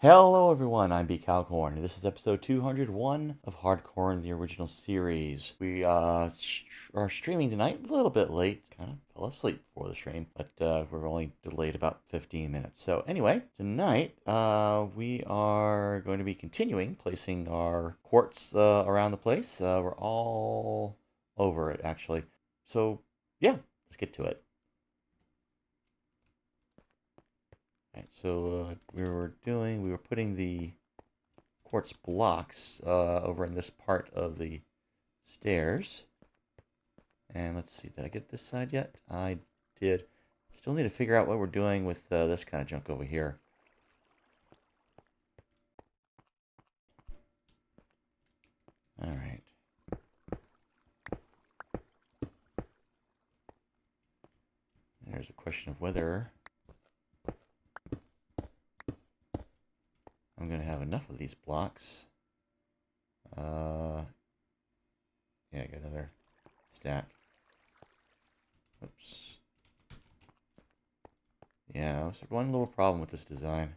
Hello everyone, I'm BCowcorn, and this is episode 201 of HardCorn, the original series. We are streaming tonight a little bit late. Kind of fell asleep before the stream, but we're only delayed about 15 minutes. So anyway, tonight we are going to be continuing placing our quartz around the place. We're all over it, actually. So yeah, let's get to it. Right, so we were putting the quartz blocks over in this part of the stairs. And let's see, did I get this side yet? I did. Still need to figure out what we're doing with this kind of junk over here. All right. There's a question of whether I'm going to have enough of these blocks. Yeah, I got another stack. Oops. Yeah, there's one little problem with this design.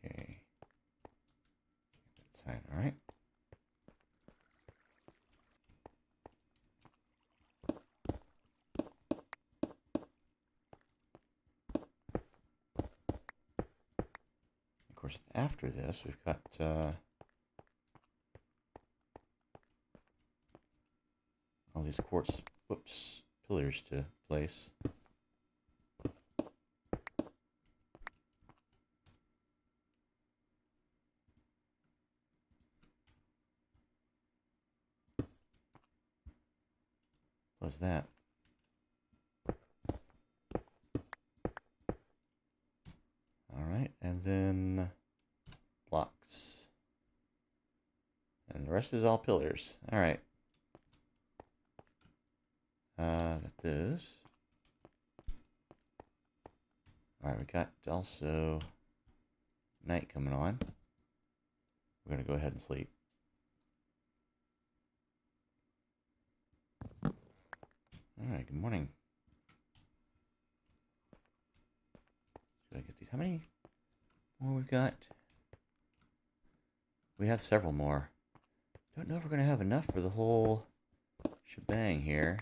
Okay. That side, all right. Of course, after this, we've got all these quartz, pillars to place. Plus that. All right, and then blocks. And the rest is all pillars. All right. Got those. All right, we got also night coming on. We're going to go ahead and sleep. All right, good morning. So I get these. How many more we got? We have several more. Don't know if we're going to have enough for the whole shebang here.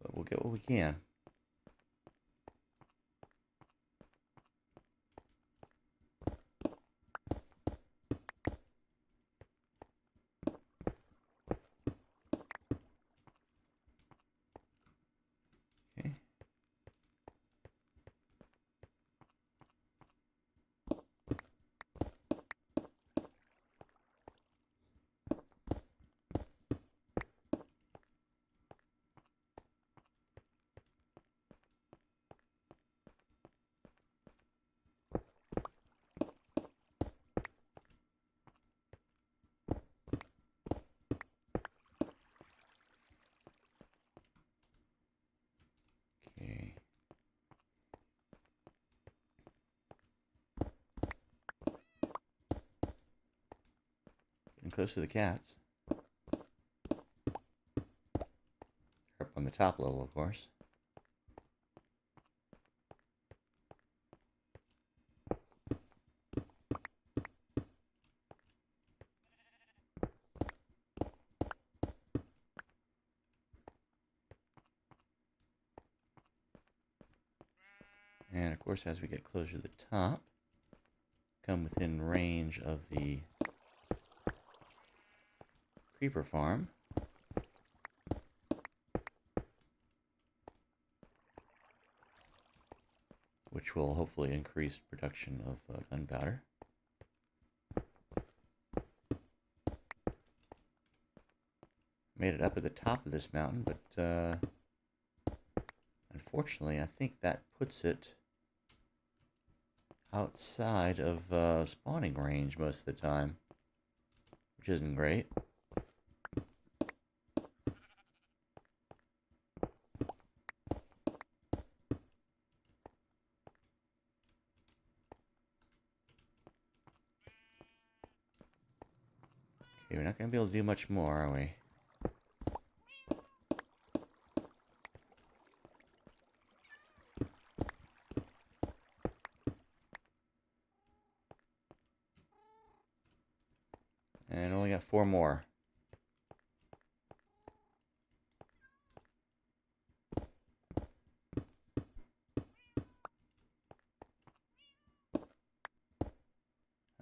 But we'll get what we can. Okay. Okay. Getting close to the cats. They're up on the top level, of course. And of course, as we get closer to the top, come within range of the creeper farm, which will hopefully increase production of gunpowder. Made it up at the top of this mountain, but unfortunately, I think that puts it outside of spawning range most of the time, which isn't great. Okay, we're not going to be able to do much more, are we? And only got 4 more.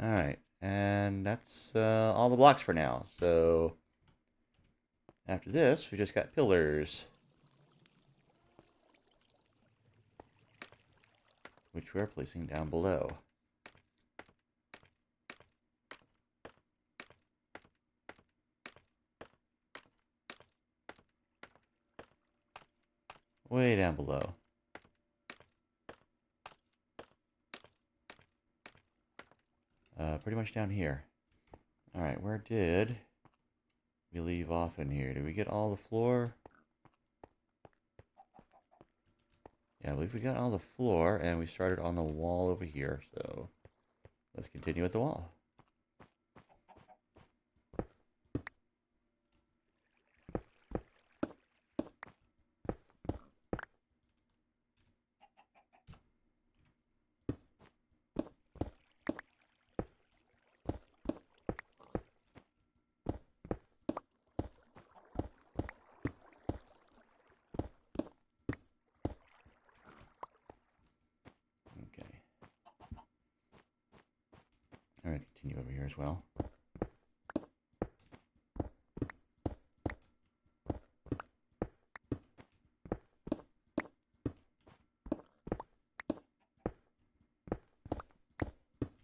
Alright, and that's all the blocks for now. So, after this, we just got pillars. Which we're placing down below. Way down below. Pretty much down here. Alright, where did we leave off in here? Did we get all the floor? Yeah, I believe we got all the floor, and we started on the wall over here, so let's continue with the wall. Okay. Alright, continue over here as well.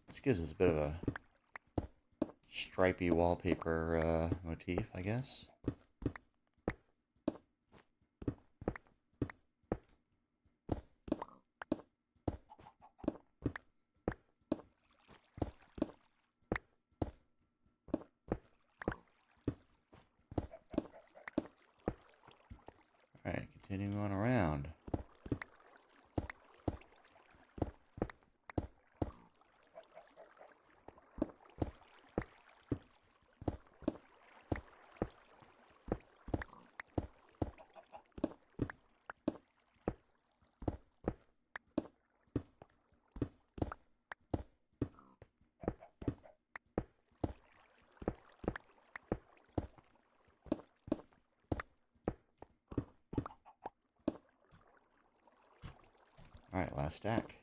This gives us a bit of a stripy wallpaper motif, I guess. Alright, continuing on around. Alright, last stack.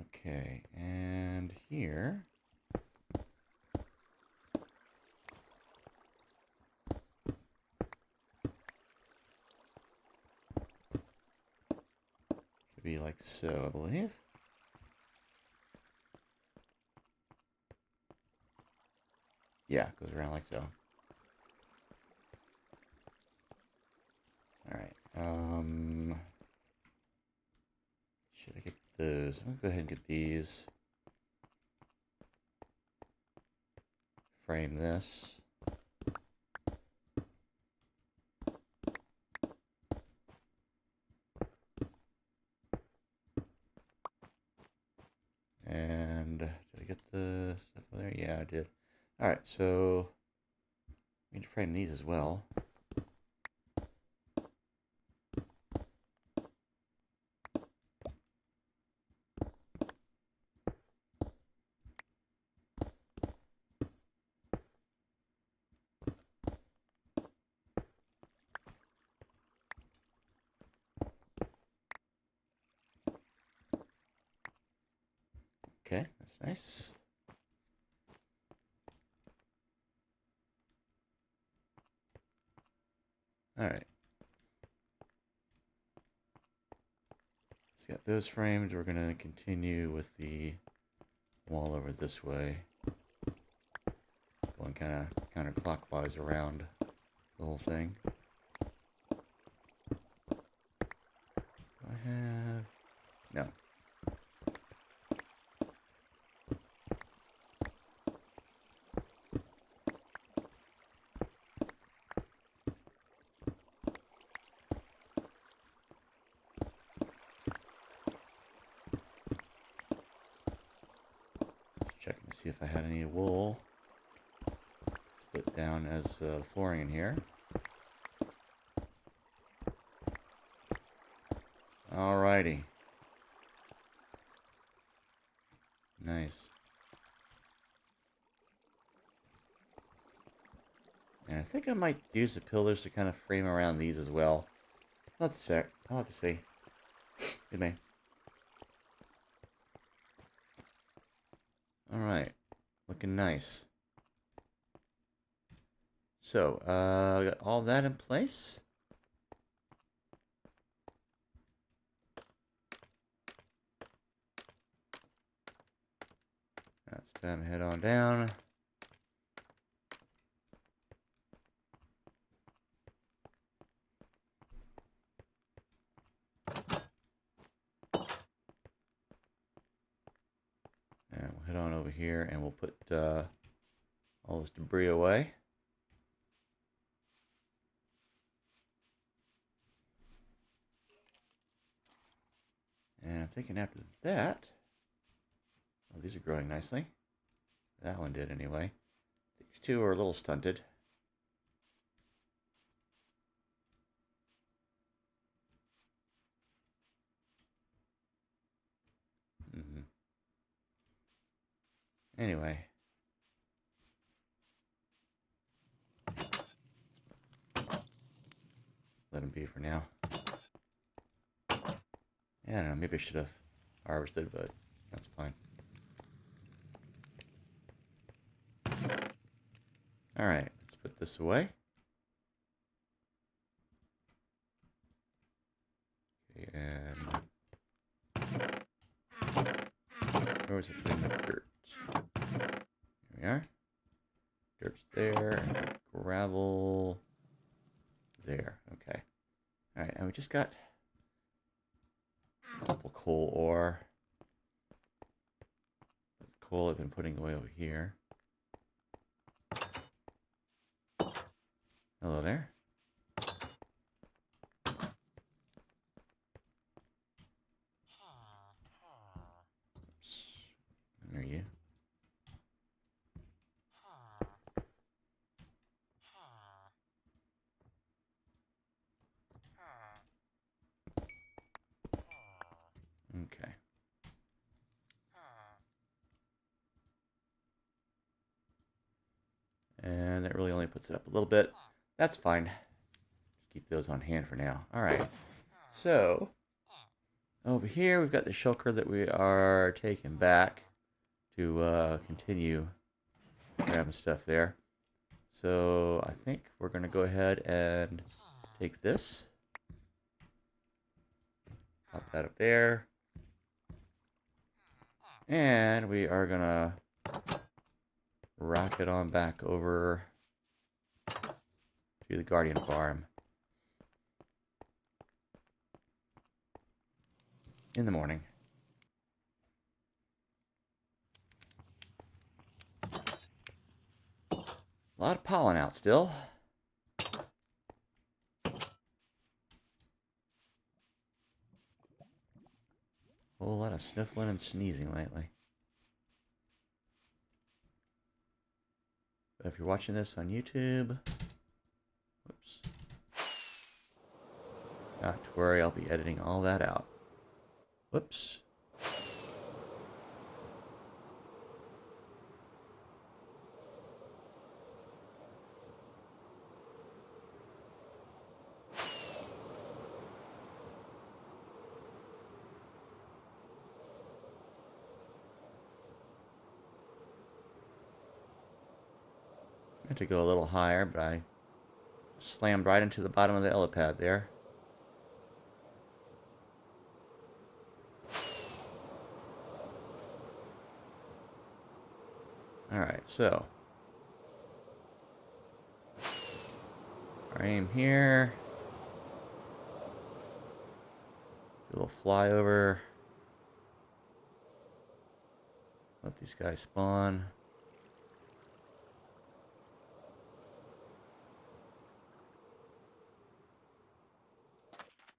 Okay, and here. Could be like so, I believe. Yeah, it goes around like so. Alright, should I get those? I'm gonna go ahead and get these. Frame this. And did I get the stuff over there? Yeah, I did. Alright, so we need to frame these as well. Okay, that's nice. Alright. Let's get those framed. We're going to continue with the wall over this way. Going kind of counterclockwise around the whole thing. Do I have... No. checking to see if I had any wool to put down as flooring in here. Alrighty. Nice. And I think I might use the pillars to kind of frame around these as well. Let's check. I'll have to see. Good me. Alright. Looking nice. So, got all that in place. Now it's time to head on down. And we'll head on over here and we'll put all this debris away. And I'm thinking after that, oh, these are growing nicely. That one did anyway. These two are a little stunted. Anyway. Let them be for now. Yeah, I don't know, maybe I should have harvested, but that's fine. Alright, let's put this away. Okay, and where was it putting the dirt? Here we are. Dirt's there, gravel there. Okay. Alright, and we just got a couple coal ore. Coal I've been putting away over here. Hello there. Oops. There you. Okay. And that really only puts it up a little bit. That's fine. Just keep those on hand for now. Alright. So, over here we've got the shulker that we are taking back to continue grabbing stuff there. So, I think we're going to go ahead and take this. Pop that up there. And we are going to rock it on back over to the Guardian Farm in the morning. A lot of pollen out still. A whole lot of sniffling and sneezing lately. But if you're watching this on YouTube, whoops, not to worry, I'll be editing all that out. Whoops. I had to go a little higher, but I slammed right into the bottom of the helipad there. Alright, so our aim here. Do a little flyover. Let these guys spawn.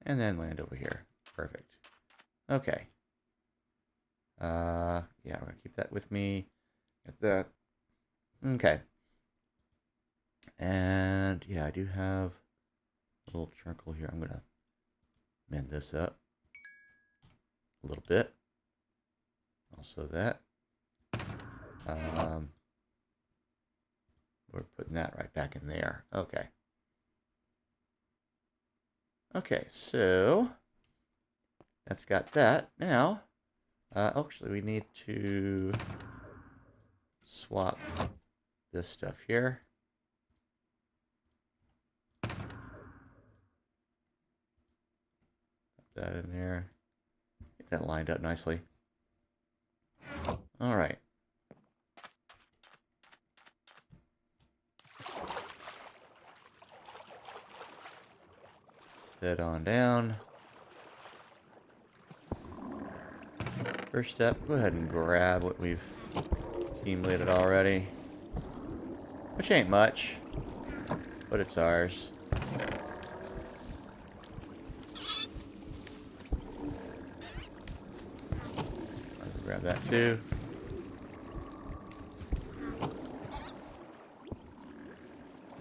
And then land over here. Perfect. Okay. Yeah, I'm going to keep that with me. Get that. Okay. And yeah, I do have a little charcoal here. I'm going to mend this up a little bit. Also that. We're putting that right back in there. Okay. Okay, so that's got that. Now, actually, we need to swap this stuff here. Put that in there. Get that lined up nicely. All right. Head on down. First step, go ahead and grab what we've accumulated already. Which ain't much, but it's ours. I'll grab that too.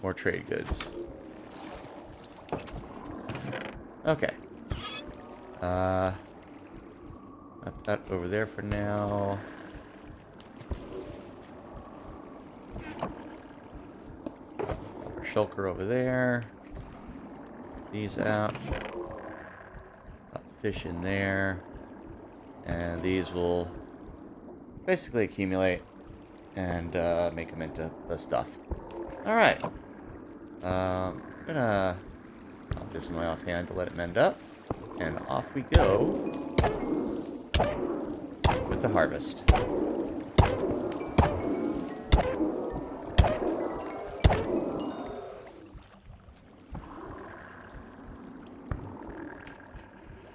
More trade goods. Okay. Put that over there for now. Our shulker over there. These out. Put the fish in there. And these will basically accumulate and make them into the stuff. Alright. I'm gonna pop this in my offhand to let it mend up. And off we go with the harvest. Put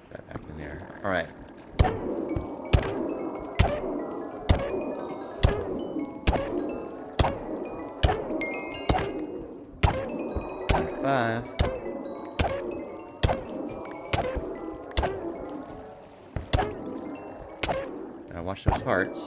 that back in there. Alright. Five. Gotta watch those hearts.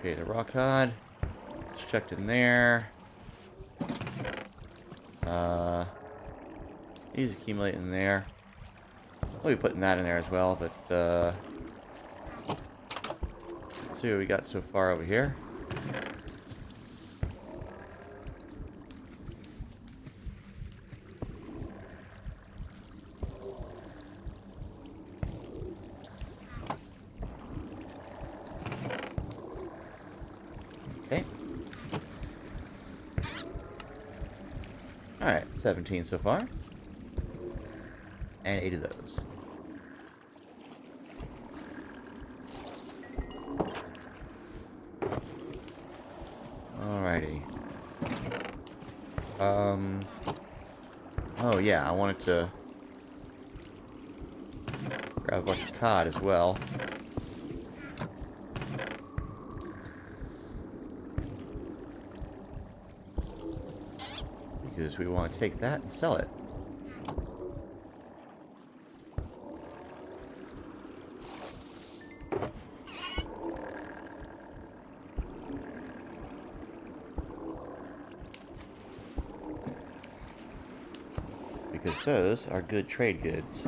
Okay, the rock cod. It's checked in there. These accumulate in there. We'll be putting that in there as well, but let's see what we got so far over here. Okay. Alright, 17 so far. And 8 of those. Alrighty. Oh yeah, I wanted to grab a bunch of cod as well. Because we want to take that and sell it. Because those are good trade goods.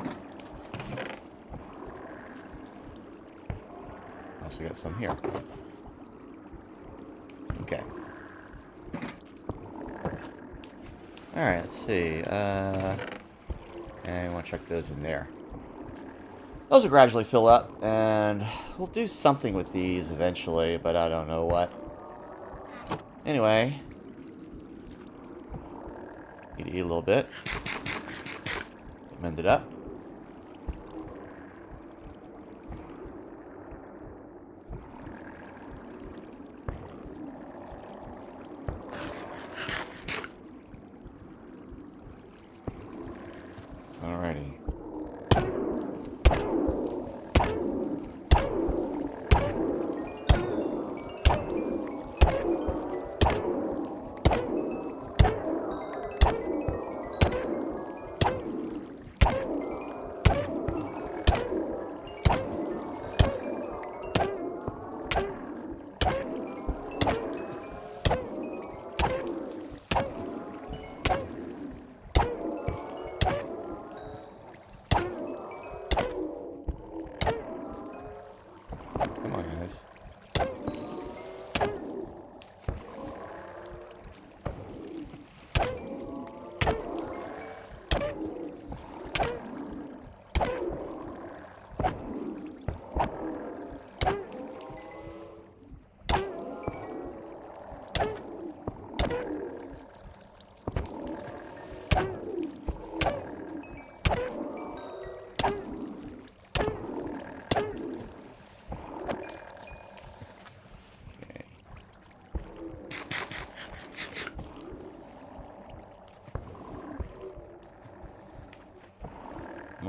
Also got some here. Okay. Alright, let's see. And I want to check those in there. Those will gradually fill up, and we'll do something with these eventually, but I don't know what. Anyway. Need to eat a little bit. Mend it up.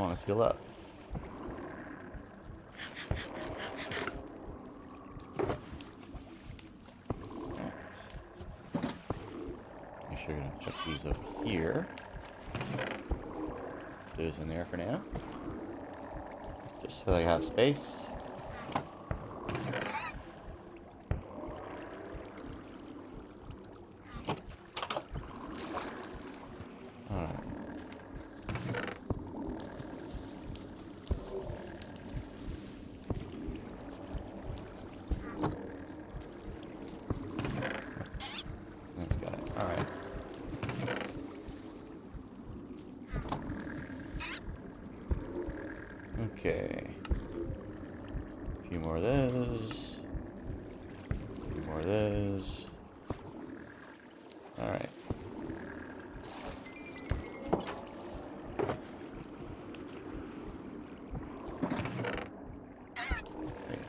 long as heal up. Make sure you're gonna check these over here. Those in there for now. Just so I have space. Okay. A few more of those. A few more of those. Alright.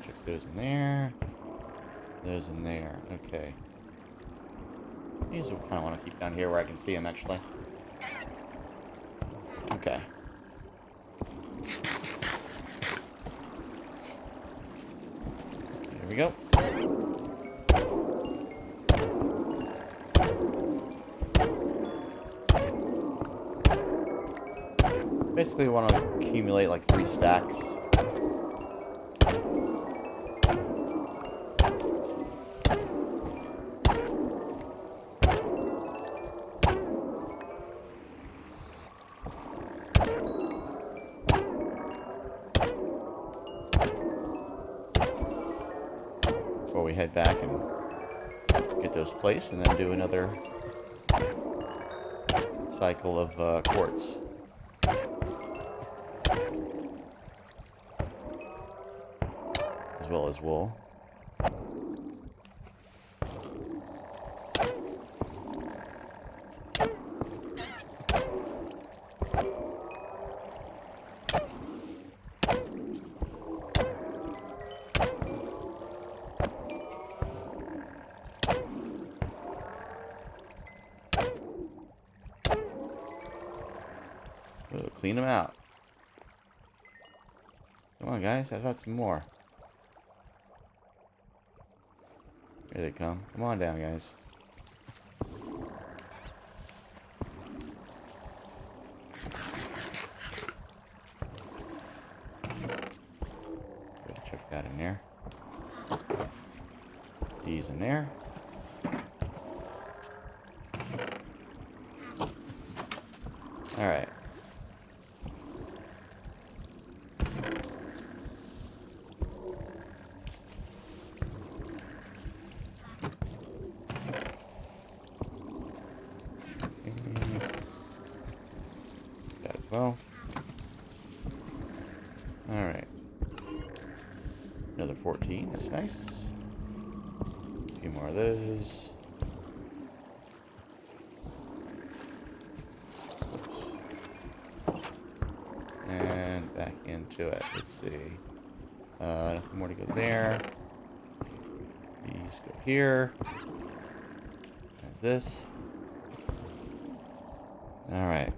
Check those in there. Those in there. Okay. These I kind of want to keep down here where I can see them, actually. Okay. There we go. Basically, we want to accumulate like 3 stacks. Before we head back and get those placed, and then do another cycle of quartz. As well as wool. We'll clean them out. Come on, guys. I've got some more. Here they come. Come on down, guys. Gotta check that in there. These in there. Alright. That as well. Alright. Another 14, that's nice. A few more of those. Oops. And back into it. Let's see. Nothing more to go there. These go here. There's this. Alright.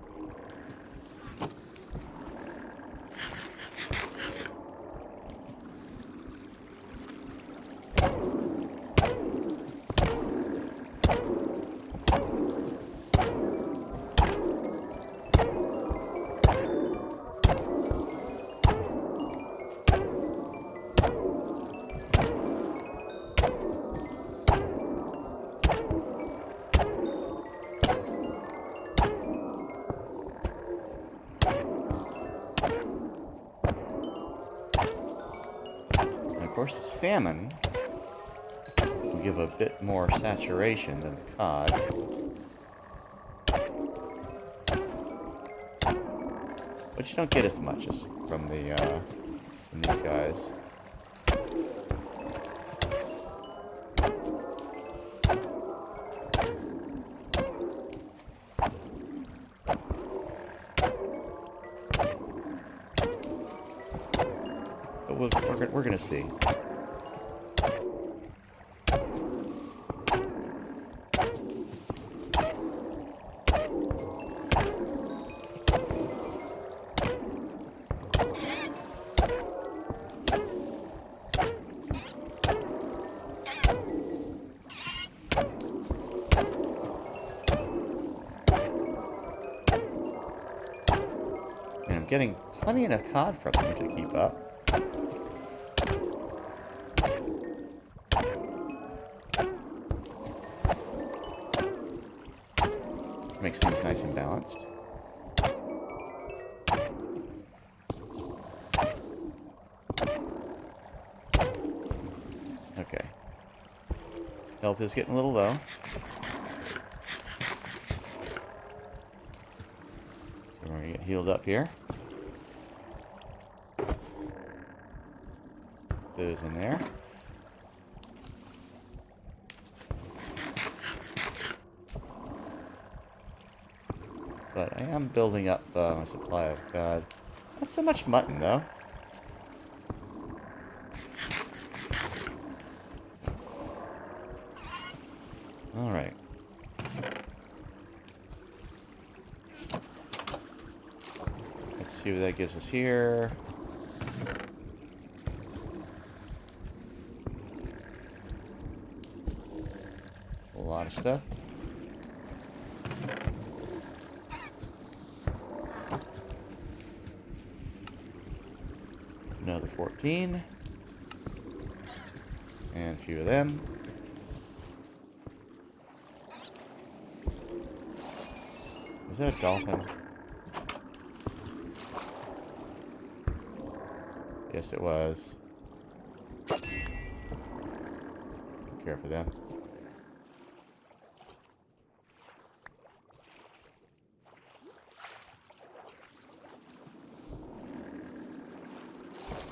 Of course, the salmon will give a bit more saturation than the cod. But you don't get as much as from these guys. But we're gonna see. getting plenty enough cod from them to keep up. Makes things nice and balanced. Okay. Health is getting a little low. So we're gonna get healed up here. Those in there. But I am building up my supply of cod. Not so much mutton, though. Alright. Let's see what that gives us here. A lot of stuff. Another 14. And a few of them. Was that a dolphin? Yes, it was. Care for them.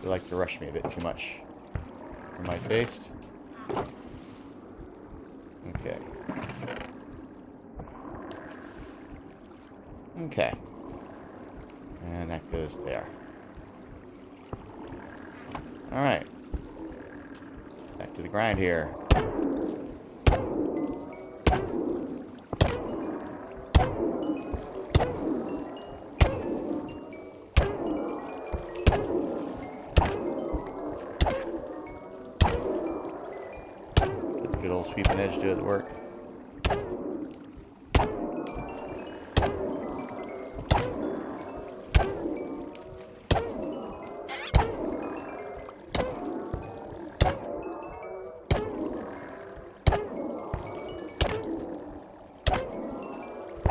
They like to rush me a bit too much for my taste. Okay. Okay. And that goes there. Alright. Back to the grind here. Good old sweeping edge do the work.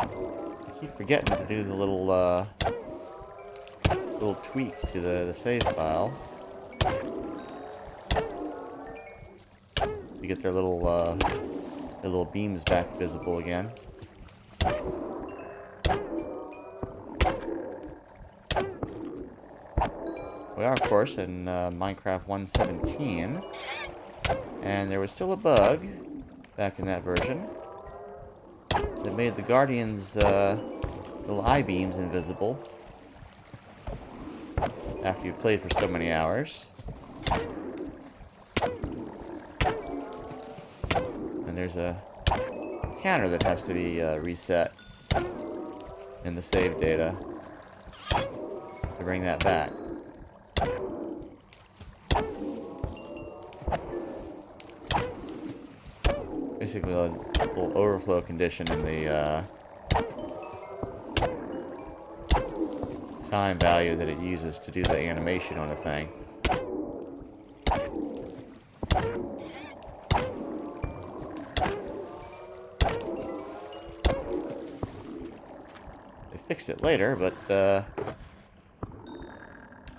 I keep forgetting to do the little tweak to the save file. To get their little beams back visible again. We are, of course, in Minecraft 1.17, and there was still a bug back in that version that made the Guardian's little eye beams invisible after you've played for so many hours. And there's a counter that has to be reset in the save data to bring that back. Basically a little overflow condition in the time value that it uses to do the animation on a thing. They fixed it later, but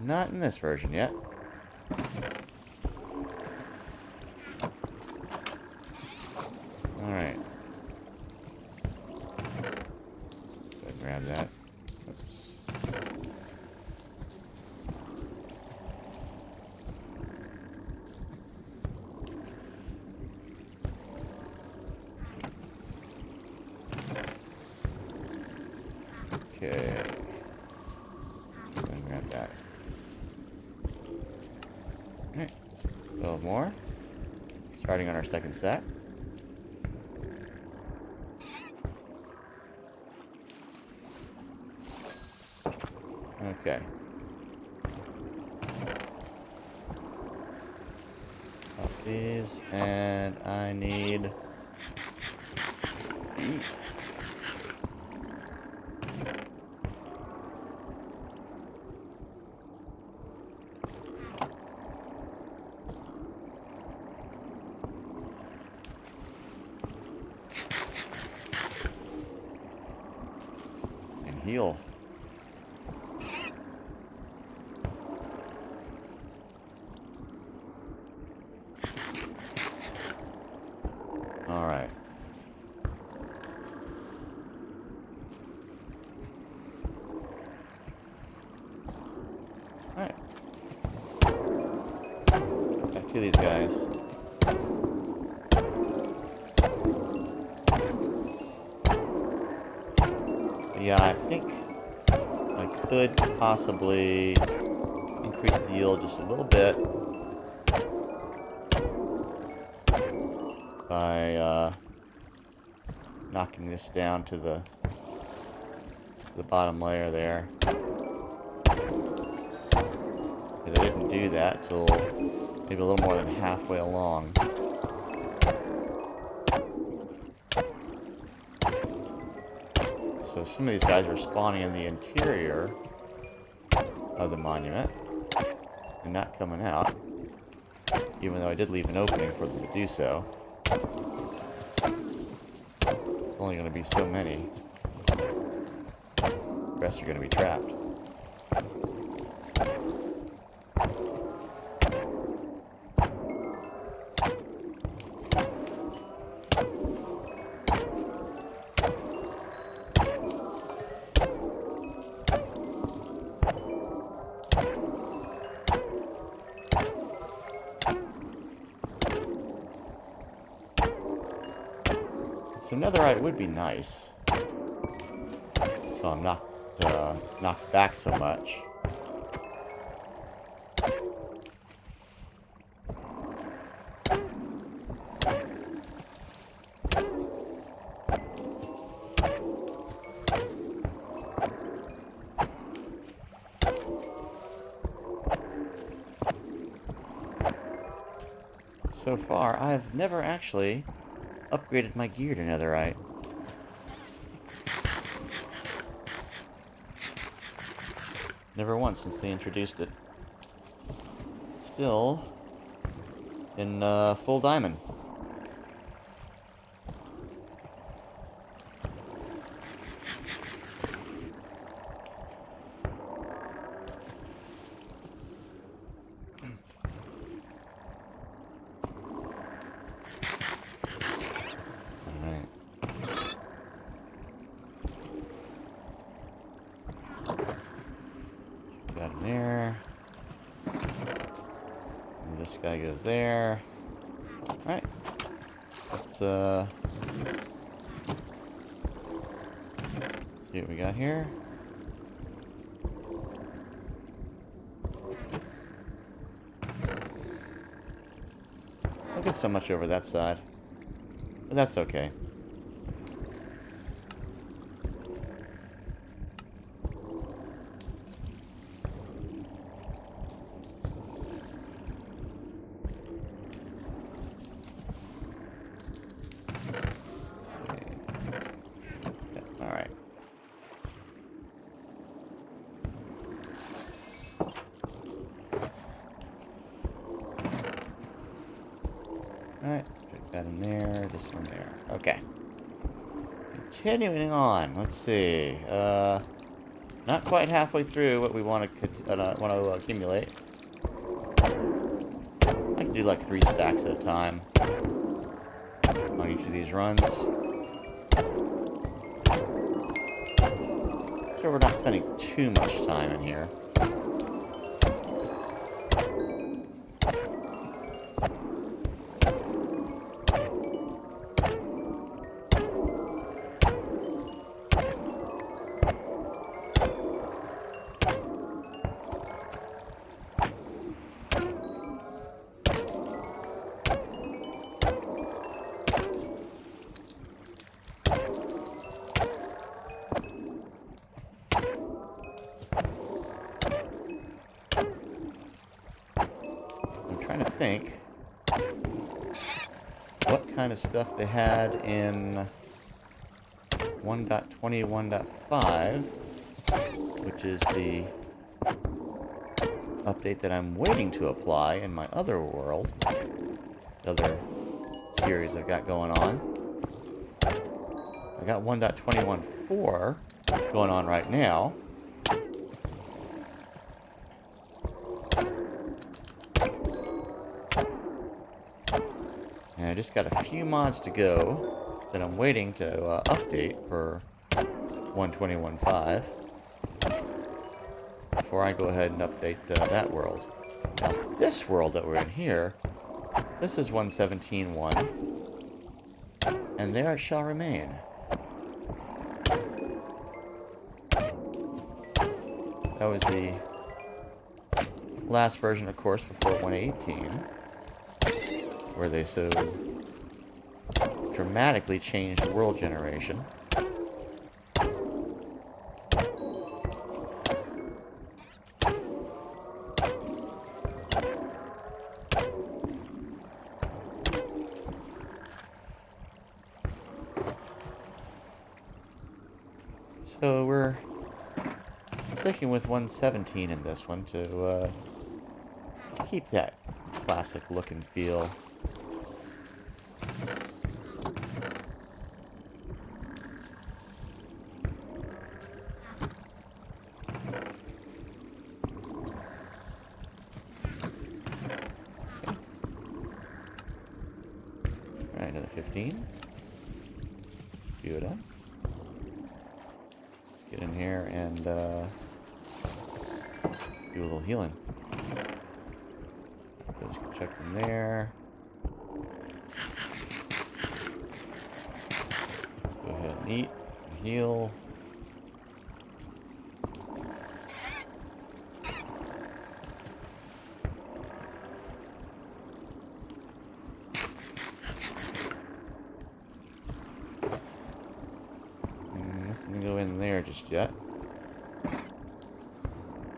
not in this version yet. Alright. Go ahead and grab that. Oops. Okay. Go ahead and grab that. Alright. 12 more. Starting on our second set. Okay. Up these, and I need eat. heal. Alright. Alright. Back to these guys. But yeah, I think I could possibly increase the yield just a little bit by knocking this down to the bottom layer there. But I didn't do that till maybe a little more than halfway along. So some of these guys are spawning in the interior of the monument and not coming out, even though I did leave an opening for them to do so. Only going to be so many. The rest are going to be trapped. So netherite would be nice. So I'm not knocked back so much. So far, I've never actually upgraded my gear to netherite. Never once since they introduced it. Still in full diamond. Got him there. And this guy goes there. Alright. Let's see what we got here. Don't get so much over that side. But that's okay. Alright, put that in there, this one there. Okay. Continuing on, let's see. Not quite halfway through what we want to accumulate. I can do like 3 stacks at a time on each of these runs. So we're not spending too much time in here. Trying to think what kind of stuff they had in 1.21.5, which is the update that I'm waiting to apply in my other world, the other series I've got going on. I got 1.21.4, going on right now. And I just got a few mods to go that I'm waiting to update for 121.5 before I go ahead and update that world. Now, this world that we're in here, this is 117.1, and there it shall remain. That was the last version, of course, before 118, where they so dramatically changed world generation. So we're sticking with 117 in this one to keep that classic look and feel. Alright, another 15. Good. Get in here and do a little healing. Let's go check in there. Go ahead and eat and heal. Nothing to go in there just yet.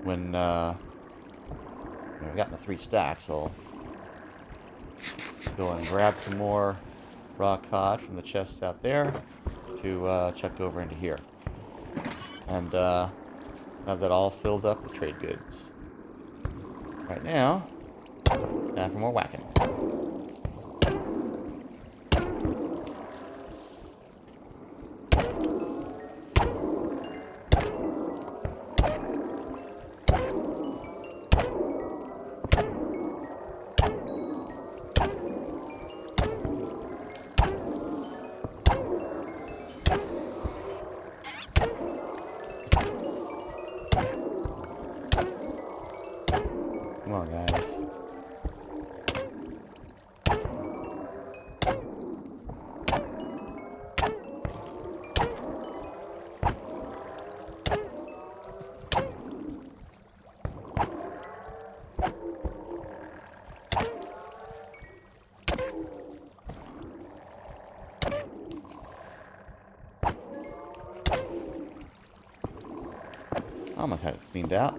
When we've gotten the 3 stacks, I'll go and grab some more raw cod from the chests out there to check over into here. And have that all filled up with trade goods. Right now, time for more whacking. Come on, guys. Almost had it cleaned out.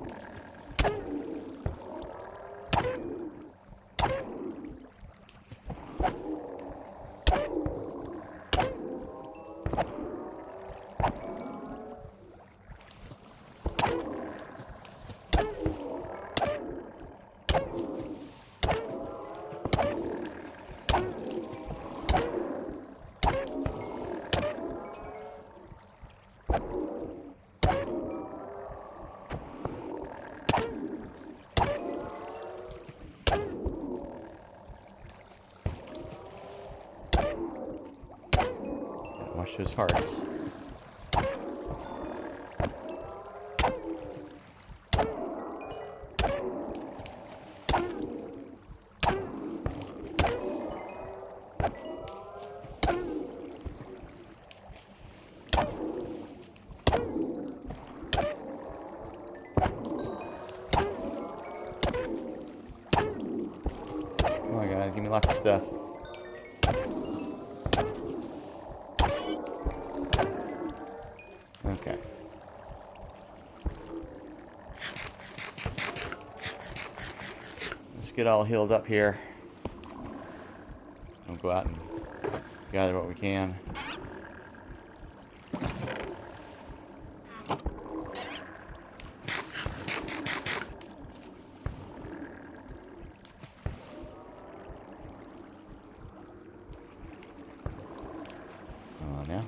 Watch those hearts. Come on, guys, give me lots of stuff. Okay. Let's get all healed up here. We'll go out and gather what we can. Come on now.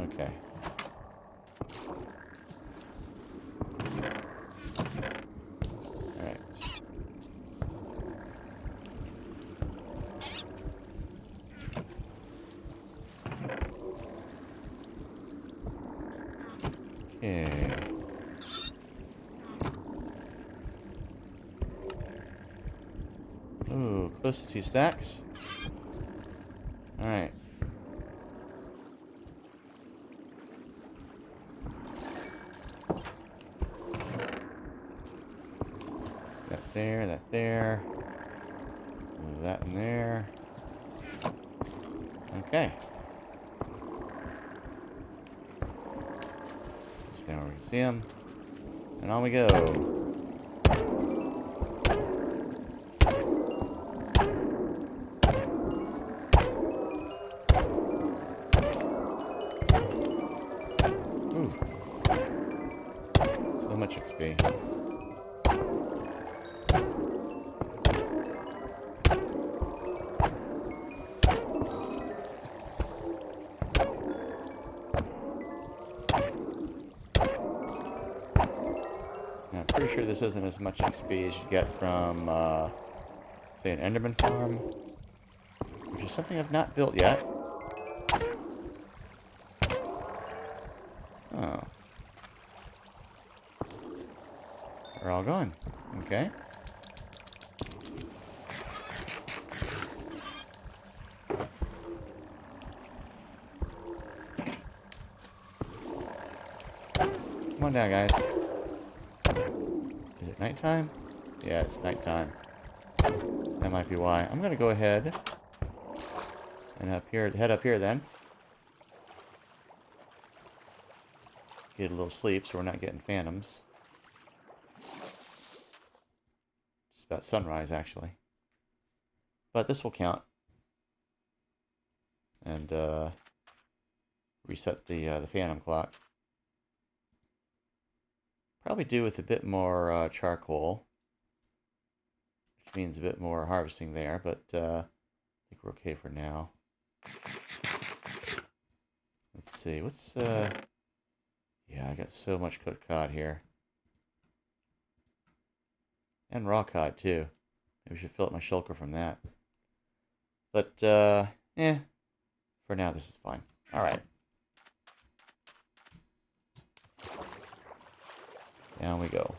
Okay. Okay. Ooh, close to 2 stacks. Alright. That there, that there. Move that in there. Okay. Just down where we can see him. And on we go. Ooh. So much XP. Now, I'm pretty sure this isn't as much XP as you get from, say, an Enderman farm, which is something I've not built yet. Oh. They're all gone. Okay. Come on down, guys. Is it nighttime? Yeah, it's nighttime. That might be why. I'm gonna go ahead and head up here then. Get a little sleep so we're not getting phantoms. Just about sunrise, actually. But this will count. And reset the phantom clock. Probably do with a bit more charcoal, which means a bit more harvesting there, but I think we're okay for now. Let's see, what's yeah, I got so much cooked cod here. And raw cod, too. Maybe I should fill up my shulker from that. But, for now this is fine. Alright. Down we go.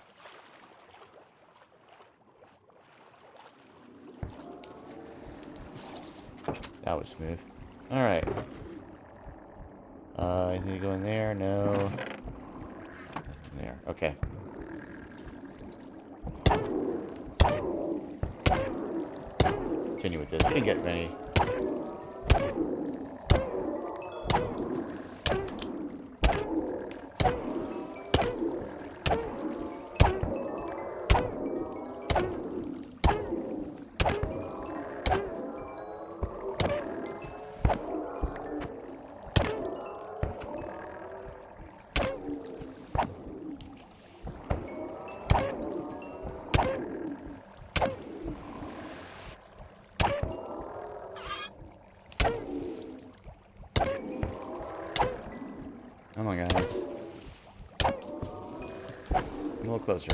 That was smooth. Alright. Anything to go in there? No. Nothing there. Okay. Continue with this. We didn't get many. Come on, guys. A little closer.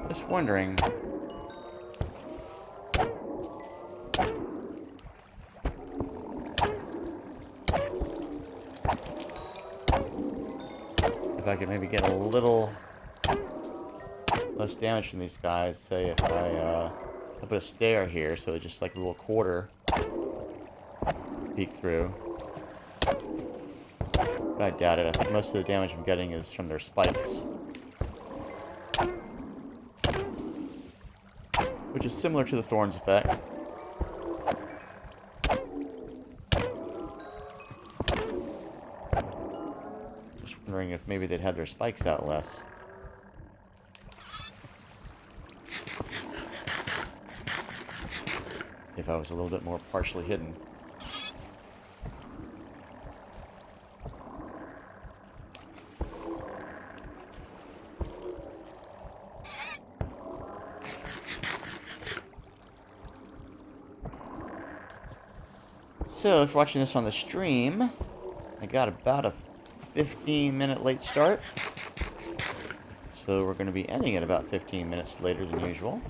Just wondering. If I could maybe get a little less damage from these guys, say if I put a stair here, so it's just like a little quarter peek through. But I doubt it. I think most of the damage I'm getting is from their spikes. Which is similar to the thorns effect. Just wondering if maybe they'd have their spikes out less. If I was a little bit more partially hidden. So, if you're watching this on the stream, I got about a 15-minute late start. So we're going to be ending at about 15 minutes later than usual.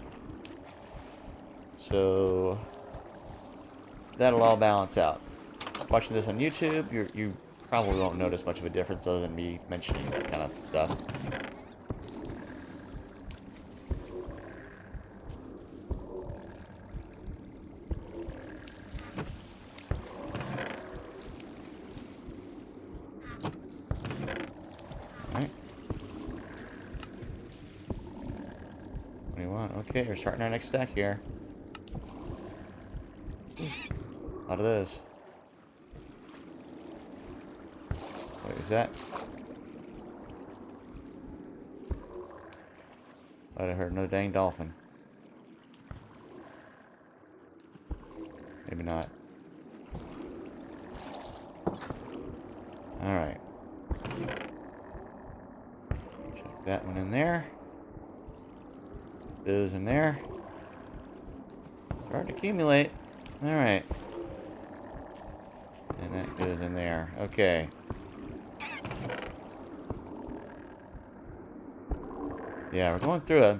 So that'll all balance out. Watching this on YouTube, you probably won't notice much of a difference other than me mentioning that kind of stuff. Alright. 21. Okay, we're starting our next stack here. A lot of those. What is that? Thought I heard another dang dolphin. Maybe not. Alright. Check that one in there. Those in there. Start to accumulate. Alright. And that goes in there. Okay. Yeah, we're going through a...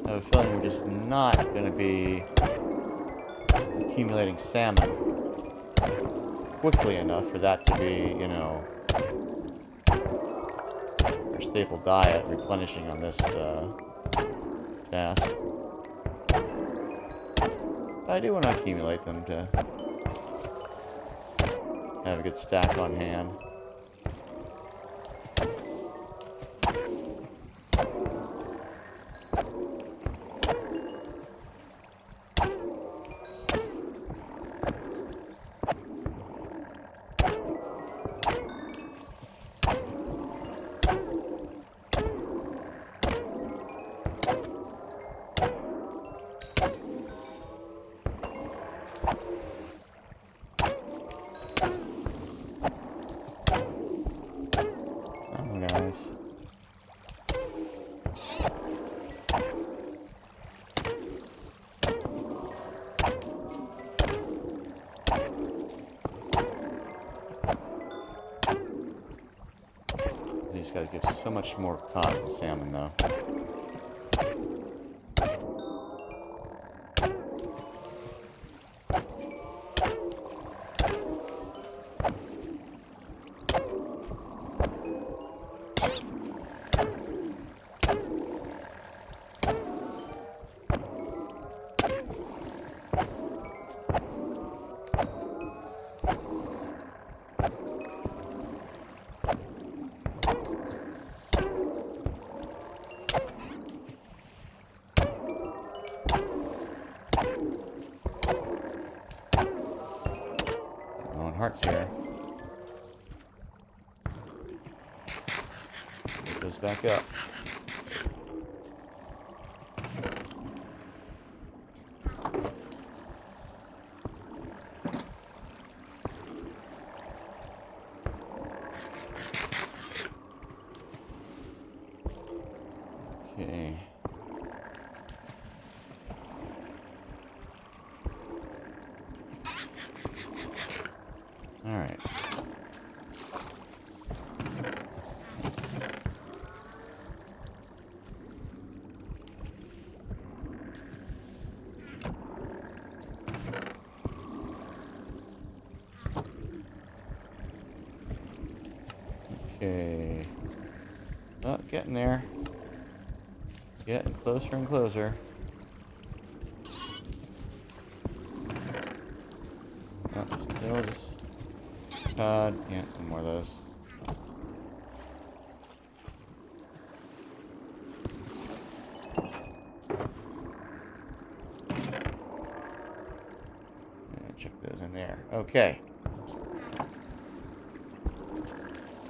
I have a feeling we're just not going to be accumulating salmon quickly enough for that to be, you know, our staple diet, replenishing on this task. But I do want to accumulate them to have a good stack on hand. Guys. These guys get so much more cod than salmon, though. Hearts here. It goes back up. Okay. Alright. Okay. Oh, getting there. Getting closer and closer. Oh, still just... yeah, one more of those. Check those in there. Okay.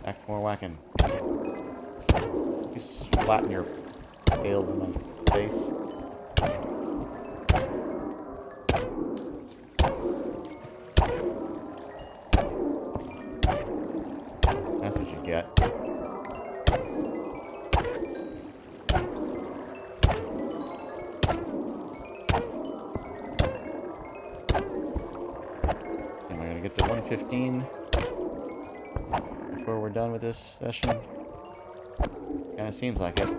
Act more whacking. You splatting your tails in my face. That's what you get. 1:15 before we're done with this session. Kind of seems like it.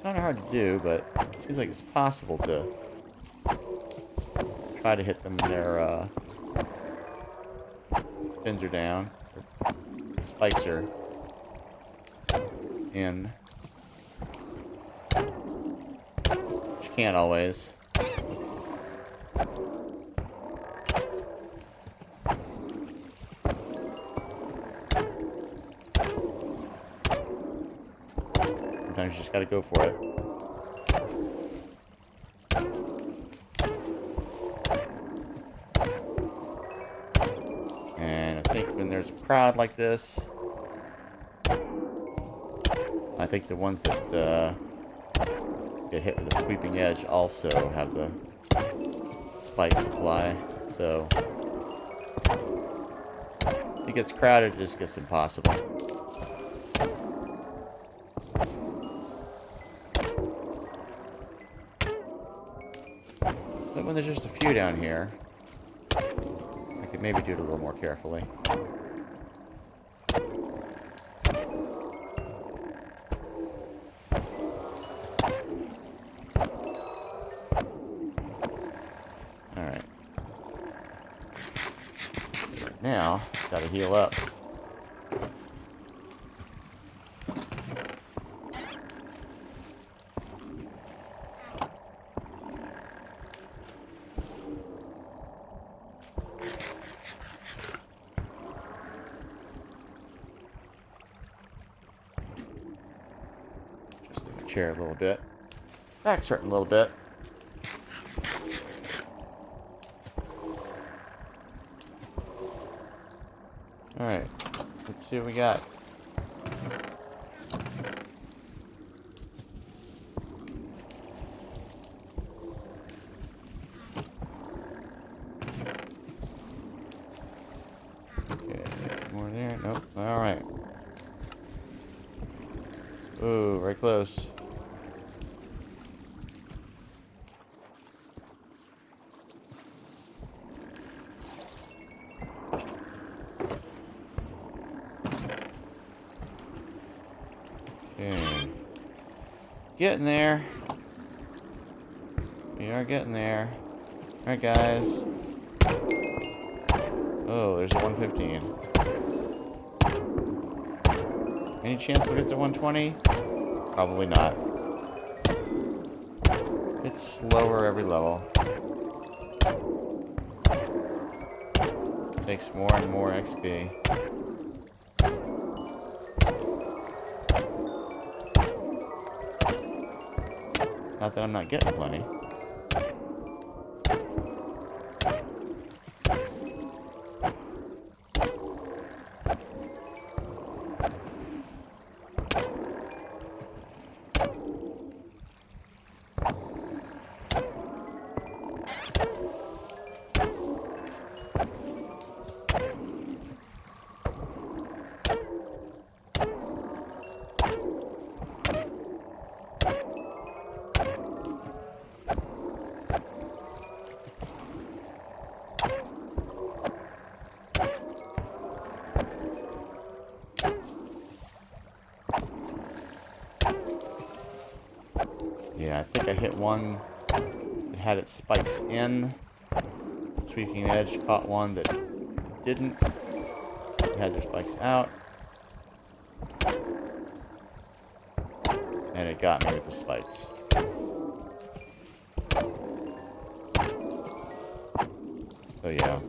Kind of hard to do, but it seems like it's possible to try to hit them when their fins are down, or spikes are in. But you can't always. Sometimes you just gotta go for it. And I think when there's a crowd like this, I think the ones that get hit with a sweeping edge also have the spike supply. So if it gets crowded, it just gets impossible. But when there's just a few down here, I could maybe do it a little more carefully. Alright. Now, gotta heal up. Chair a little bit. Back's hurting a little bit. Alright, let's see what we got. Okay, more there. Nope. Alright. Ooh, very close. Okay. Getting there. We are getting there. Alright, guys. Oh, there's a 115. Any chance we'll get to 120? Probably not. It's slower every level. Takes more and more XP. Not that I'm not getting plenty. Yeah, I think I hit one that had its spikes in. Sweeping edge caught one that didn't. It had their spikes out. And it got me with the spikes. So yeah.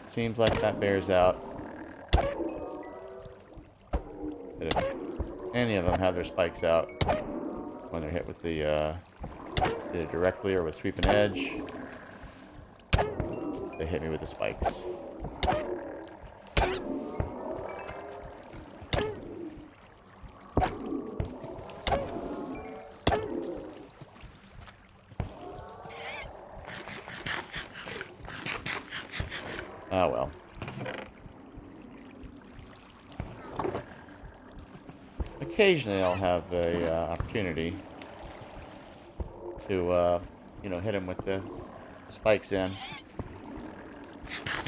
Seems like that bears out. But if any of them have their spikes out when they're hit with the either directly or with sweeping edge, They hit me with the spikes. Oh well. Occasionally I'll have a opportunity to, you know, hit him with the spikes in.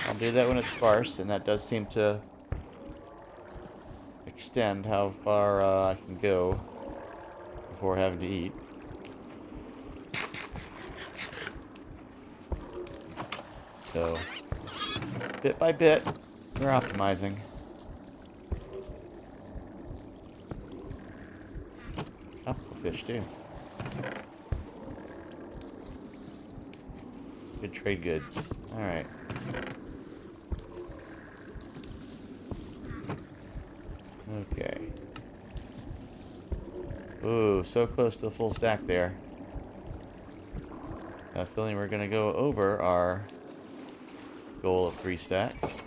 I'll do that when it's sparse, and that does seem to extend how far I can go before having to eat. So, bit by bit, we're optimizing. Tropical fish, too. Good trade goods. Alright. Okay. Ooh, so close to the full stack there. I have a feeling we're going to go over our goal of 3 stacks.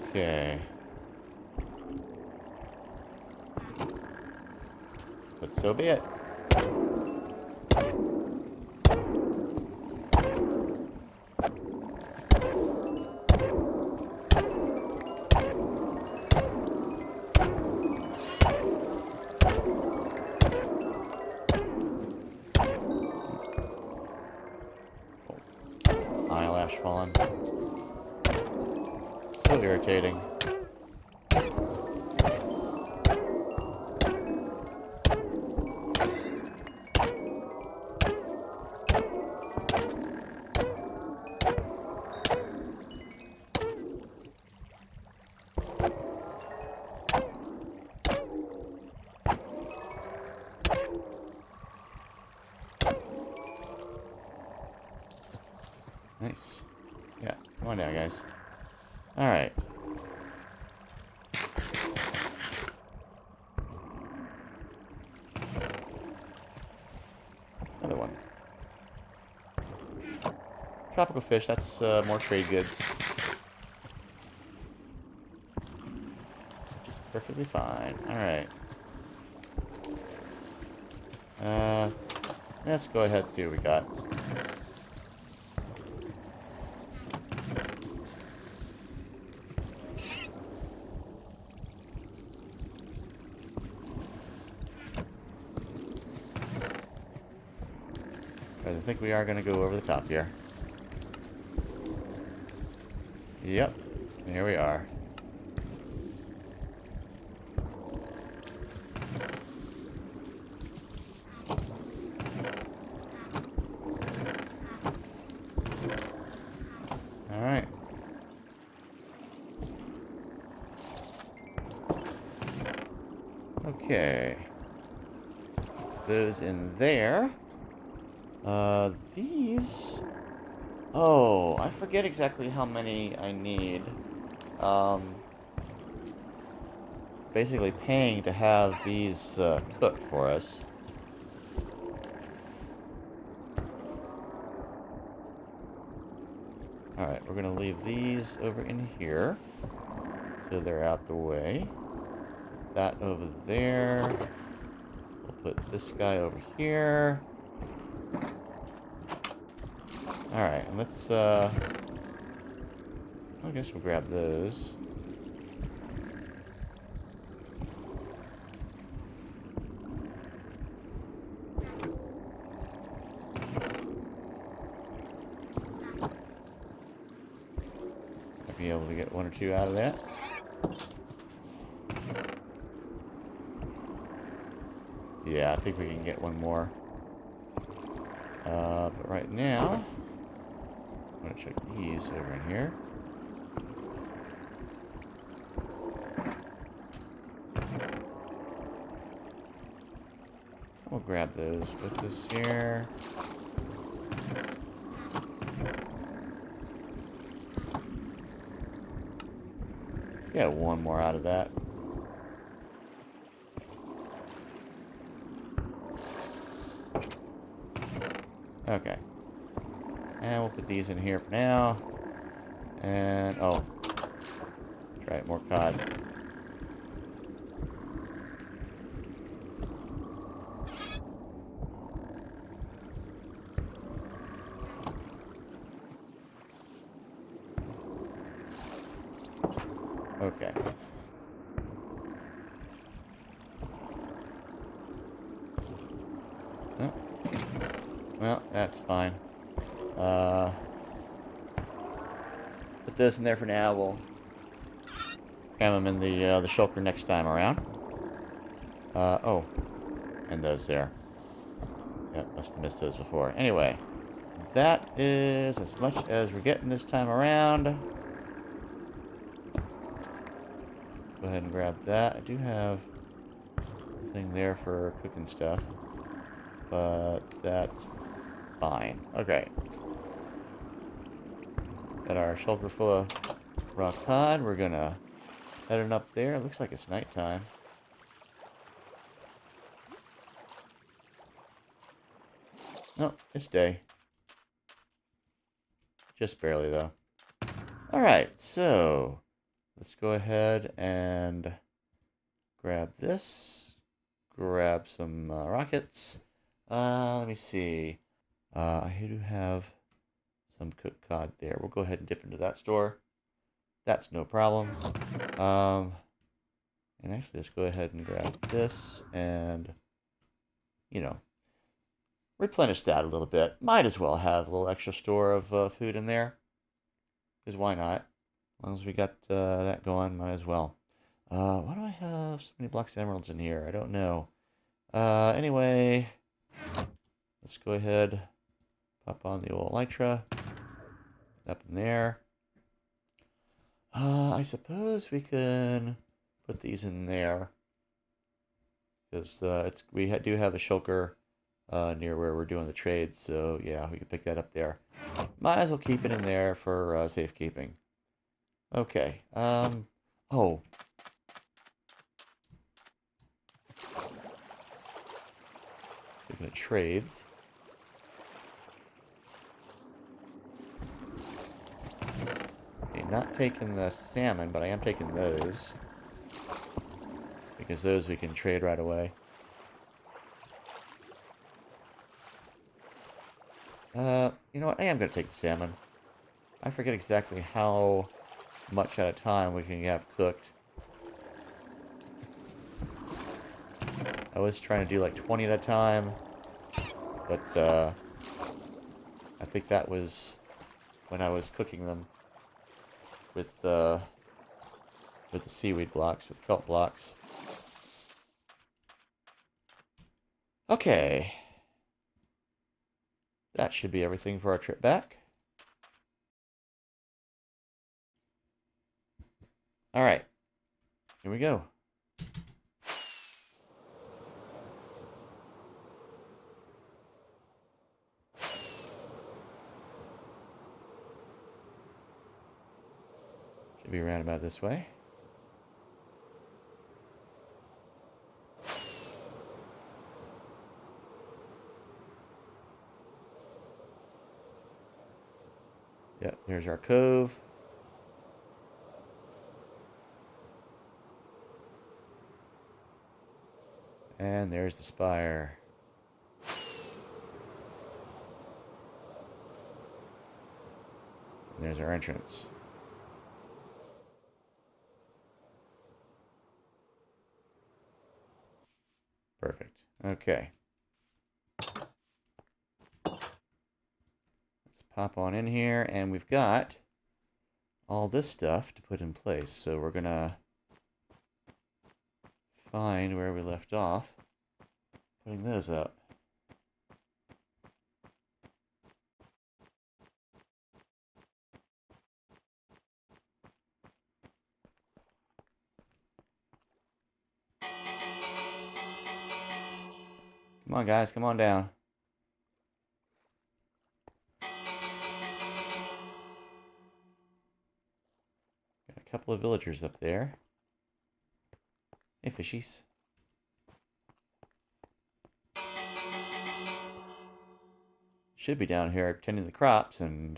Okay. But so be it. Eyelash falling. So irritating. Nice. Yeah, come on down, guys. Alright. Another one. Tropical fish, that's more trade goods. Just perfectly fine. Alright. Let's go ahead and see what we got. I think we are going to go over the top here. Yep. Here we are. Alright. Okay. Those in there. These... Oh, I forget exactly how many I need. Basically paying to have these cooked for us. Alright, we're going to leave these over in here. So they're out the way. That over there. We'll put this guy over here. Alright, let's, I guess we'll grab those. Might be able to get 1 or 2 out of that. Yeah, I think we can get 1 more. But right now, I'm going to check these over in here. We'll grab those with us here. Get 1 more out of that. Okay. And we'll put these in here for now. And, oh. That's right, more cod. Okay. Oh. Well, that's fine. Put this in there for now. We'll have them in the shulker next time around. Oh. And those there. Yep, must have missed those before. Anyway. That is as much as we're getting this time around. Go ahead and grab that. I do have a thing there for cooking stuff. But that's fine. Okay. Got our shulker full of raw cod. We're gonna head it up there. It looks like it's nighttime. No, it's day. Just barely, though. Alright, so let's go ahead and grab this. Grab some rockets. Let me see. I do have some cooked cod there. We'll go ahead and dip into that store. That's no problem. And actually, let's go ahead and grab this and, you know, replenish that a little bit. Might as well have a little extra store of food in there. Because why not? As long as we got that going, might as well. Why do I have so many blocks of emeralds in here? I don't know. Anyway, let's go ahead, pop on the old elytra. Up in there. I suppose we can put these in there. Because do have a shulker near where we're doing the trade, so yeah, we can pick that up there. Might as well keep it in there for safekeeping. Okay. Oh. Speaking of trades. Okay, not taking the salmon, but I am taking those. Because those we can trade right away. You know what? I am going to take the salmon. I forget exactly how much at a time we can have cooked. I was trying to do like 20 at a time, but I think that was when I was cooking them with the seaweed blocks, with kelp blocks. Okay. That should be everything for our trip back. Alright. Here we go. Should be around about this way. Yep, there's our cove. And there's the spire. And there's our entrance. Perfect. Okay. Let's pop on in here, and we've got all this stuff to put in place. So we're gonna find where we left off, putting those up. Come on, guys, come on down. Got a couple of villagers up there. Hey, fishies. should be down here tending the crops and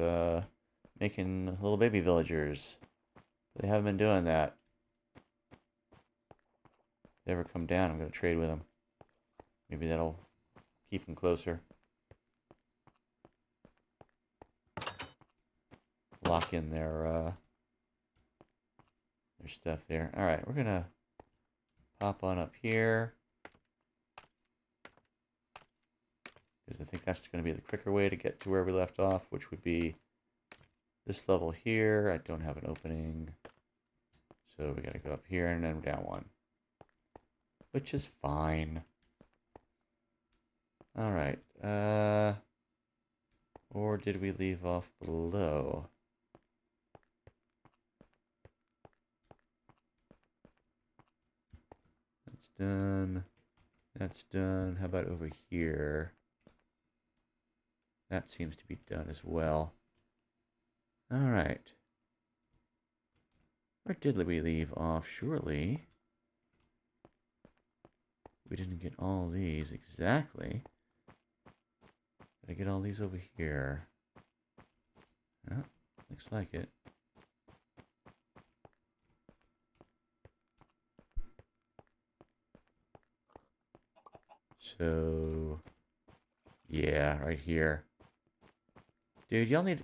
making little baby villagers. They haven't been doing that. If they ever come down, I'm going to trade with them. Maybe that'll keep them closer. Lock in their stuff there. All right, we're going to pop on up here. Because I think that's going to be the quicker way to get to where we left off, which would be this level here. I don't have an opening. So we got to go up here and then down one. Which is fine. All right. Or did we leave off below? That's done. That's done. How about over here? That seems to be done as well. All right. Where did we leave off? Surely we didn't get all these exactly. Did I get all these over here? Yeah, looks like it. So, yeah, right here. Dude, y'all need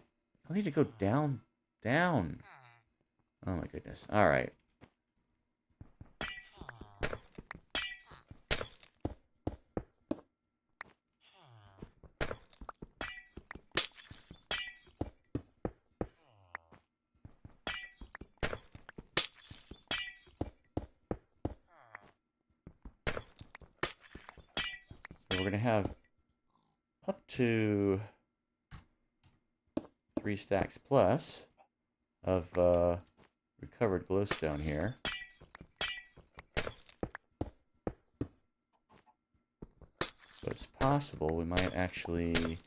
to go down. Oh my goodness. All right. So we're going to have up to 3 stacks plus of recovered glowstone here. So it's possible we might actually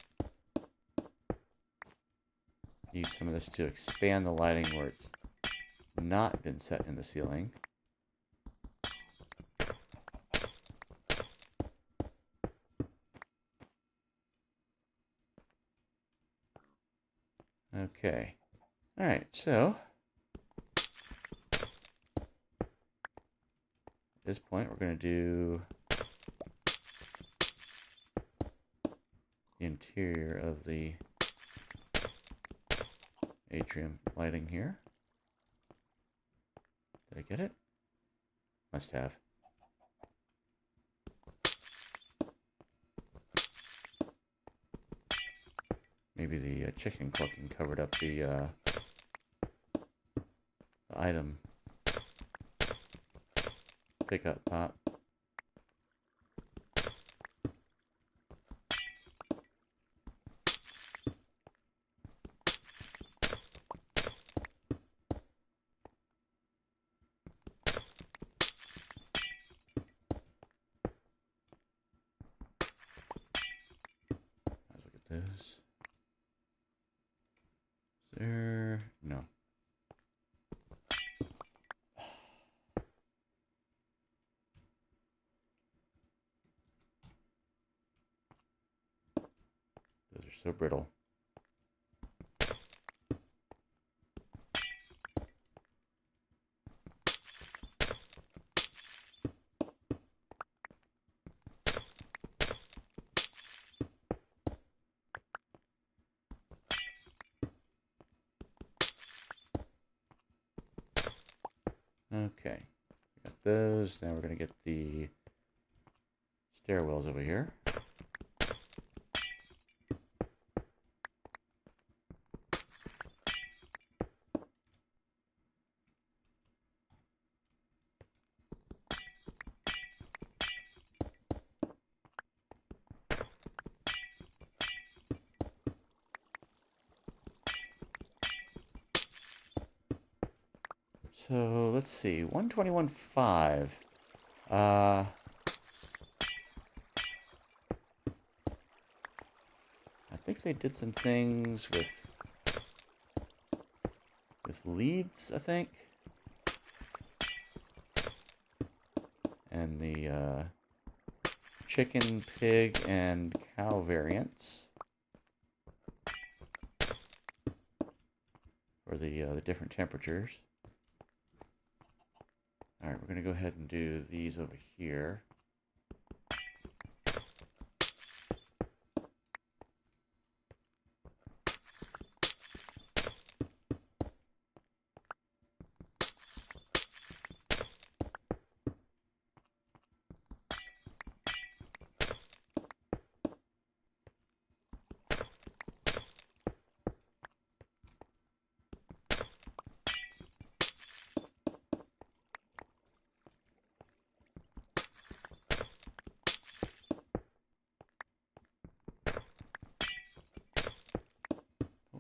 use some of this to expand the lighting where it's not been set in the ceiling. Okay. All right, so at this point we're going to do the interior of the atrium lighting here. Did I get it? Must have. Maybe the chicken clucking covered up the item pickup pop. Let's look at this. Is there? No. Those are so brittle. Okay, got those. Now we're going to get the stairwells over here. So let's see, 121.5. I think they did some things with leads, I think, and the chicken, pig, and cow variants. for the different temperatures. All right, we're going to go ahead and do these over here.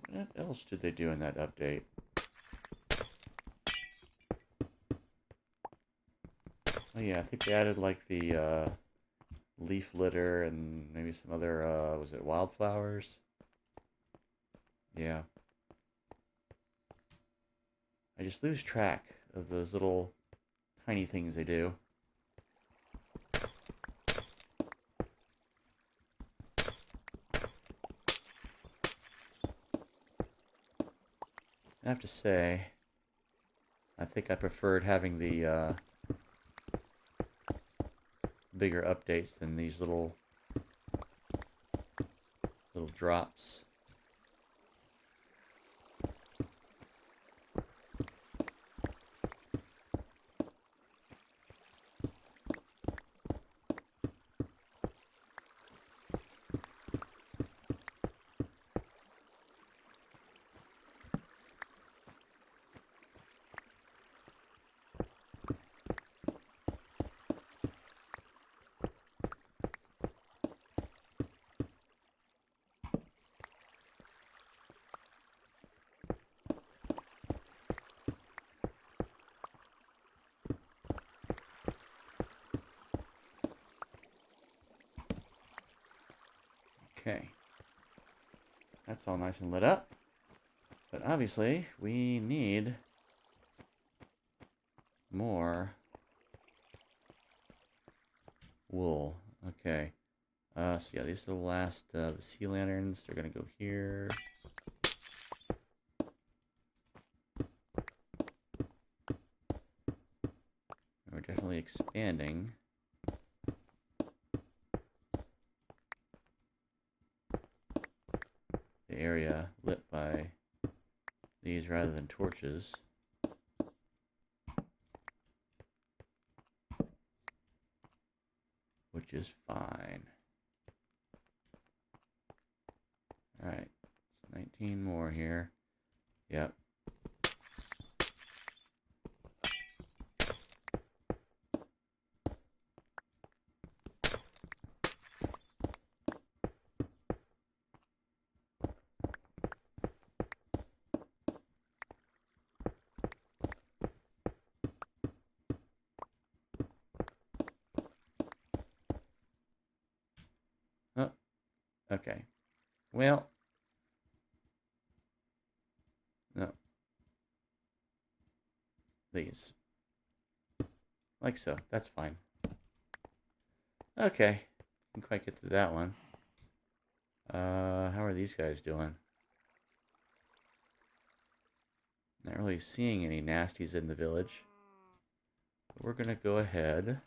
What else did they do in that update? Oh yeah, I think they added like the leaf litter and maybe some other, was it wildflowers? Yeah. I just lose track of those little tiny things they do. I have to say, I think I preferred having the bigger updates than these little drops. Okay. That's all nice and lit up. But obviously, we need more wool. Okay. So yeah, these are the last, the sea lanterns. They're gonna go here. We're definitely expanding. The area lit by these rather than torches. Which is fine. Alright, 19 more here. Yep. Oh, okay. Well, no. These. Like so. That's fine. Okay. Didn't quite get to that one. How are these guys doing? Not really seeing any nasties in the village. But we're going to go ahead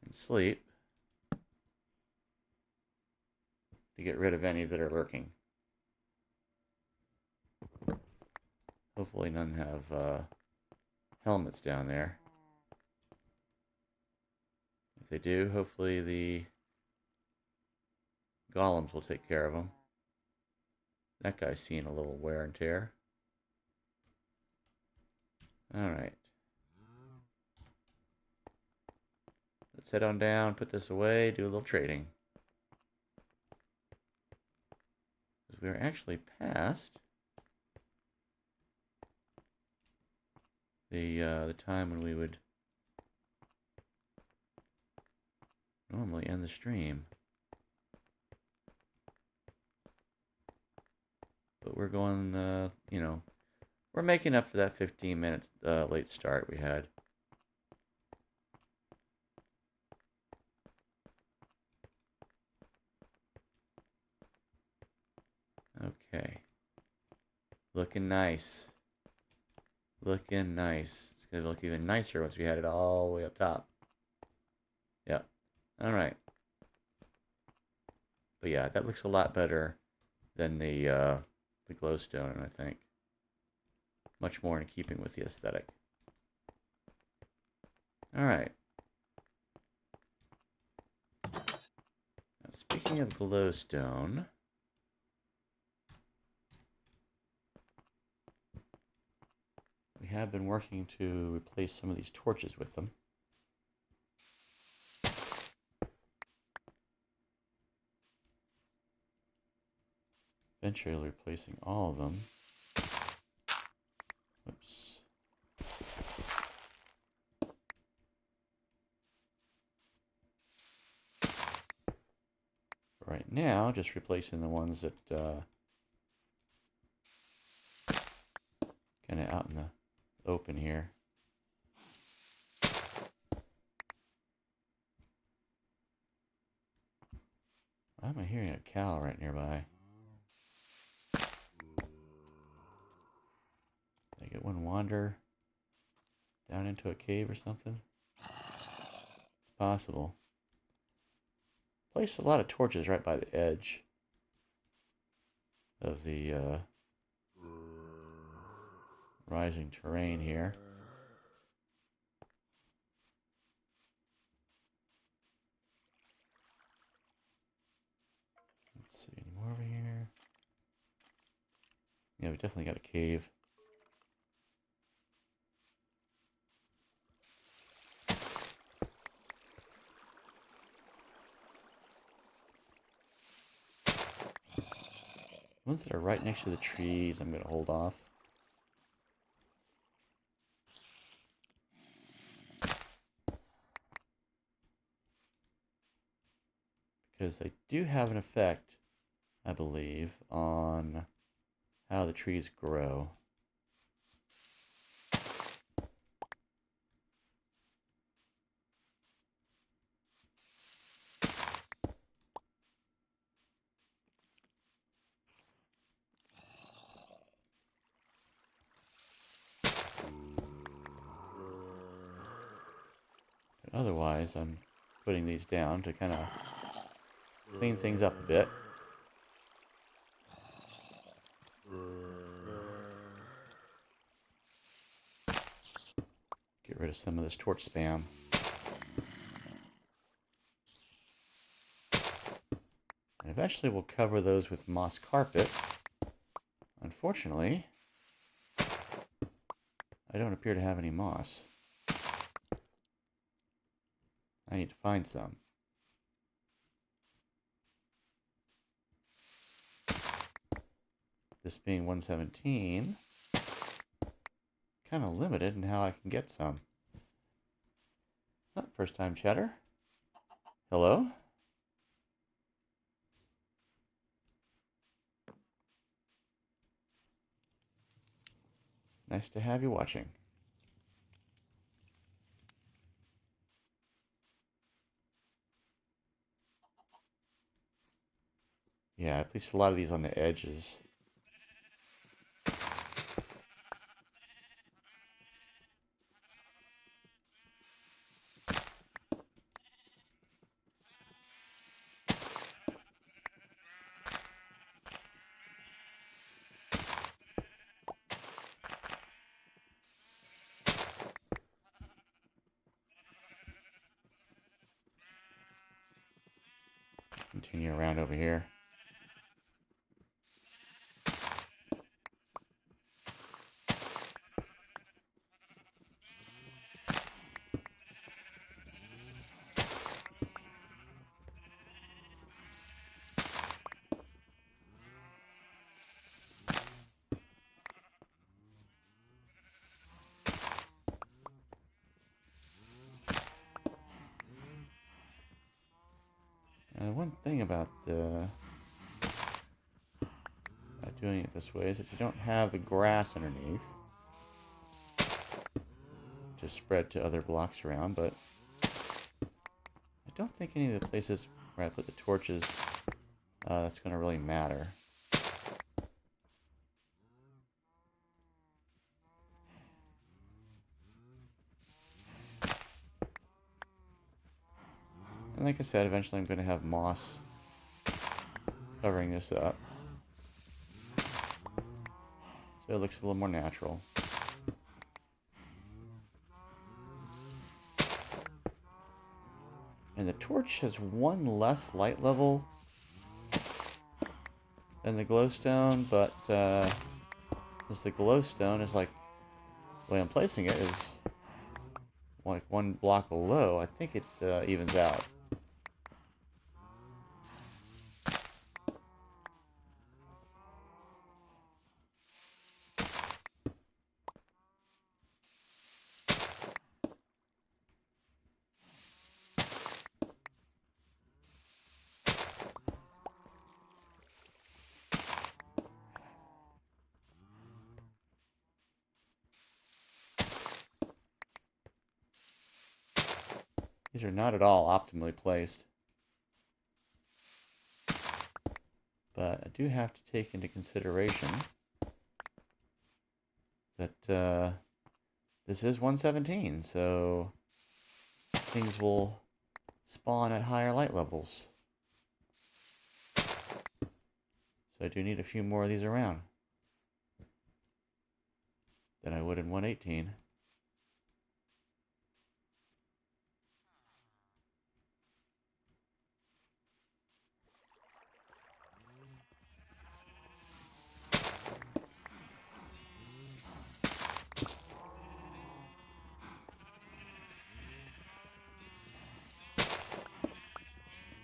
and sleep to get rid of any that are lurking. Hopefully none have helmets down there. If they do, hopefully the golems will take care of them. That guy's seen a little wear and tear. Alright. Let's head on down, put this away, do a little trading. Because we are actually past the time when we would normally end the stream. But we're going, you know, we're making up for that 15 minutes late start we had. Okay. Looking nice. Looking nice. It's going to look even nicer once we had it all the way up top. Yep. Alright. But yeah, that looks a lot better than the glowstone, I think. Much more in keeping with the aesthetic. Alright. Now, speaking of glowstone, we have been working to replace some of these torches with them. Eventually replacing all of them. Oops. Right now, just replacing the ones that kind of out in the open here. Why am I hearing a cow right nearby? Did I get one wander down into a cave or something? It's possible. Placed a lot of torches right by the edge of the rising terrain here. Let's see, any more over here? Yeah, we definitely got a cave. The ones that are right next to the trees, I'm going to hold off. Because they do have an effect, I believe, on how the trees grow. But otherwise, I'm putting these down to kind of clean things up a bit. Get rid of some of this torch spam. And eventually we'll cover those with moss carpet. Unfortunately, I don't appear to have any moss. I need to find some. This being 117, kind of limited in how I can get some. Oh, first time chatter. Hello? Nice to have you watching. Yeah, at least a lot of these on the edges. Continue around over here. One thing about doing it this way is that you don't have the grass underneath to spread to other blocks around, but I don't think any of the places where I put the torches that's going to really matter. And like I said, eventually I'm going to have moss covering this up, so it looks a little more natural. And the torch has one less light level than the glowstone, but since the glowstone is like, the way I'm placing it is like one block below, I think it evens out. These are not at all optimally placed, but I do have to take into consideration that this is 117, so things will spawn at higher light levels. So I do need a few more of these around than I would in 118.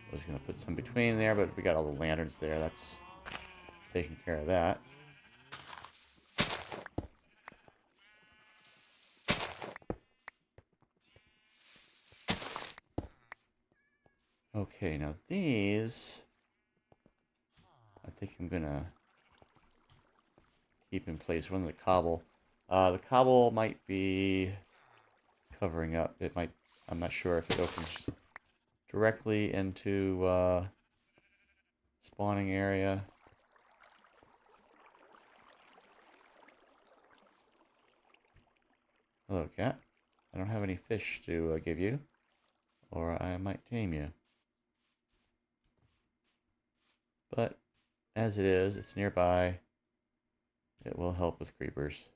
I was going to put some between there, but we got all the lanterns there. That's taking care of that. Okay, now these, I think I'm going to keep in place. One of the cobble. The cobble might be covering up. It might, I'm not sure if it opens directly into spawning area. Hello, cat. I don't have any fish to give you, or I might tame you. But as it is, it's nearby. It will help with creepers.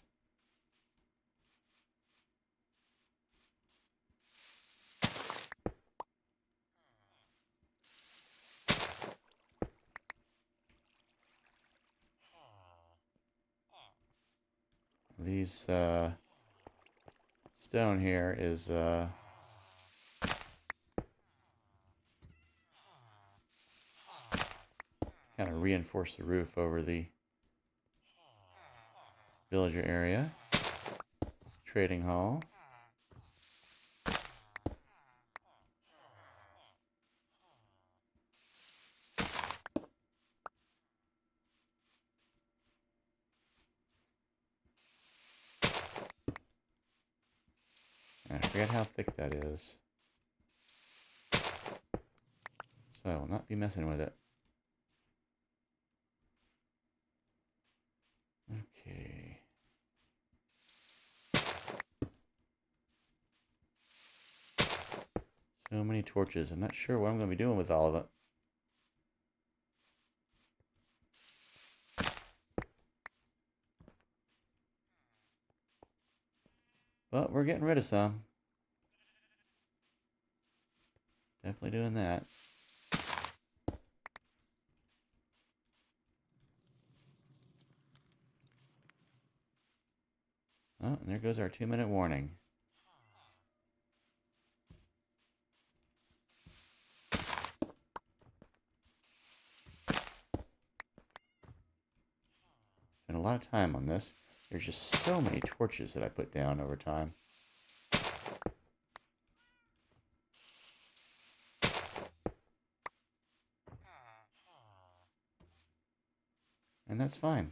These stone here is kind of reinforce the roof over the villager area. Trading hall. I forget how thick that is, so I will not be messing with it. Okay. So many torches. I'm not sure what I'm going to be doing with all of it. But we're getting rid of some. Definitely doing that. Oh, and there goes our 2-minute warning. Spent a lot of time on this. There's just so many torches that I put down over time. And that's fine.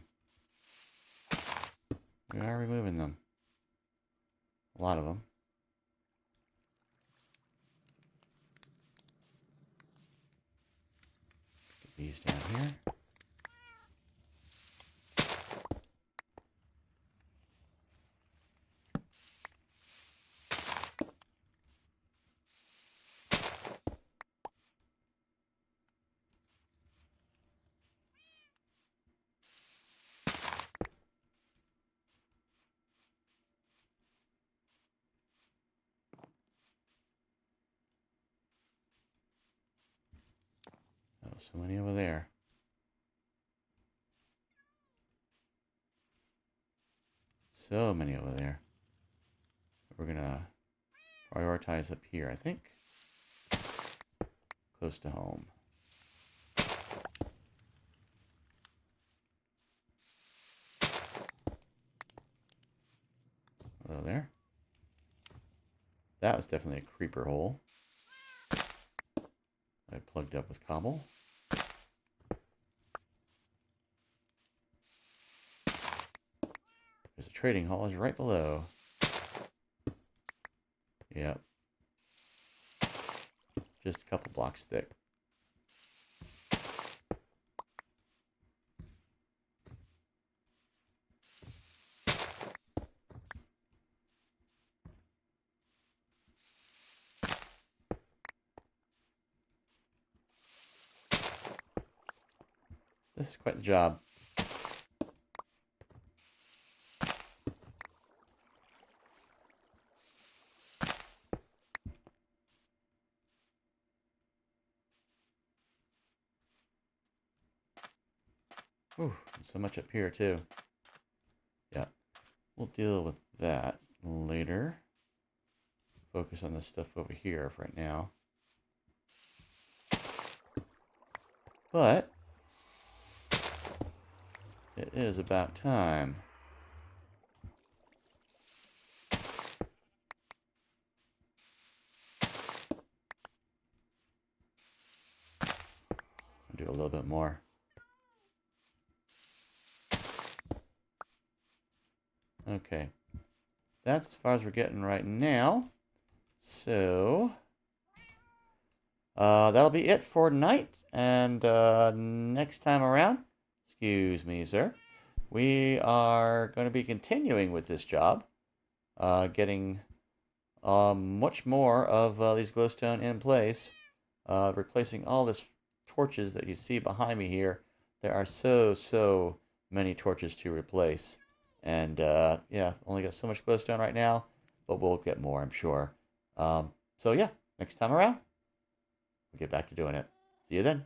We are removing them. A lot of them. Get these down here. so many over there. So many over there. We're gonna prioritize up here, I think. Close to home. Hello there. That was definitely a creeper hole. I plugged up with cobble. There's a trading hall is right below. Yep. Just a couple blocks thick. This is quite the job. Ooh, so much up here too. Yeah, we'll deal with that later. Focus on this stuff over here for right now. But it is about time. I'll do a little bit more. Okay, that's as far as we're getting right now. So that'll be it for tonight. And next time around, excuse me, sir, we are going to be continuing with this job, getting much more of these glowstone in place, replacing all this torches that you see behind me here. There are so many torches to replace. And yeah, only got so much glowstone right now, but we'll get more, I'm sure. So yeah, next time around, we'll get back to doing it. See you then.